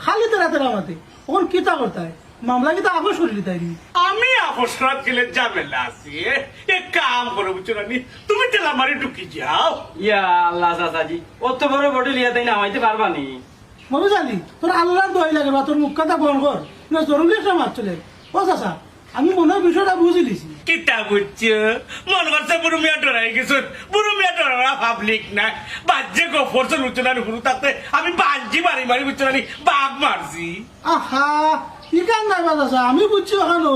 খালি তেরা তেরা মাতে ওর কিতা করতে মামলা কিতা আপোষ করে দিতাইনি আমি আপোষ করার গেলে ঝামেলা আছে এক কাম করো বুঝছো না তুমি তেলা মারি ঢুকি যাও। ইয়া আল্লাহ চাচাজি অত বড় বডি লিয়া তাই না হইতে পারবানি। মনে জানি তোর আল্লাহর দোয়াই লাগে বা তোর মুখ কথা বন্ধ কর না জরুরি একটা মাছ চলে ও চাচা আমি মনে হয় বিষয়টা বুঝি লিছি কিতা বুঝছো মন করছে বুড়ো মিয়া ডরাই গেছো বুড়ো মিয়া ডরা পাবলিক না বাজ্যে গফরছে লুচনা হুরু তাতে আমি বাঞ্জি মারি মারি বুঝছো না বাঘ মারছি। আহা ই কান নাই বা চাচা আমি বুঝছি ওখানো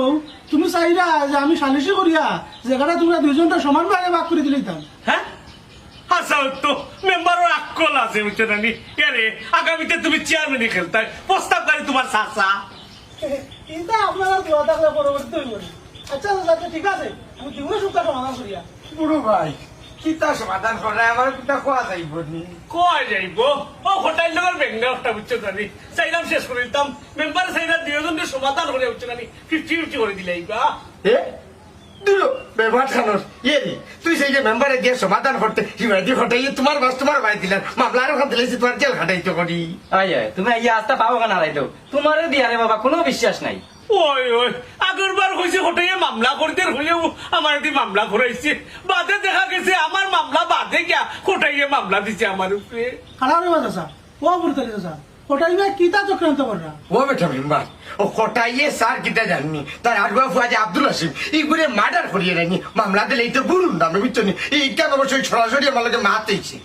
তুমি চাইরা যে আমি সালিশি করিয়া জায়গাটা তোমরা দুইজনটা সমান ভাগে ভাগ করে দিলেইতাম হ্যাঁ আচ্ছা তো মেম্বারের আকল আছে বুঝছো না এরে আগামীতে তুমি চেয়ারম্যানই খেলতে প্রস্তাবকারী তোমার চাচা। এটা আপনারা দোয়া থাকলে পরবর্তী হইব না। আচ্ছা চাচা ঠিক আছে আমি জীবনে সুখটা সমাধান করিয়া বুড়ো ভাই কিতা সমাধান করে আমার কিতা কোয়া যাইব নি কয় যাইব ও হোটেল লগের বেঙ্গা একটা বুঝছো না চাইলাম শেষ করে দিতাম মেম্বার চাইলা দুজনকে সমাধান করে বুঝছো না 50-50 করে দিলে এইবা এ দুলো ব্যবহার খানোর ইয়ে নি তুই সেই যে মেম্বারে দিয়ে সমাধান করতে হিমাদি ঘটাই তোমার বাস তোমার ভাই দিলেন মামলার ওখান দিলেছি তোমার জেল খাটাইতো করি আয় আয় তুমি আইয়া আস্তা পাবো কেন হারাইতো তোমারে দিয়া রে বাবা কোনো বিশ্বাস নাই। ওই ওই আগের বার হয়েছে হোটেলে মামলা করতে হইলেও আমার এটি মামলা করাইছে বাদে দেখা গেছে আমার মামলা বাদে গিয়া হোটাইয়ে মামলা দিছে আমার উপরে। খারাপ রে বা চাচা ও বুঝতে চাচা ওটাই না কিতা চক্রান্ত কররা ও বেটা মেম্বার ও কটাইয়ে স্যার কিটা জাননি তার আডুয়া ফুয়া যে আব্দুল হাসিম এই করে মার্ডার করিয়ে রাখি মামলা দিলে এই তো গুরুন দামে বুঝছো নি এই কেন অবশ্যই সরাসরি আমার লোকে মারতেইছে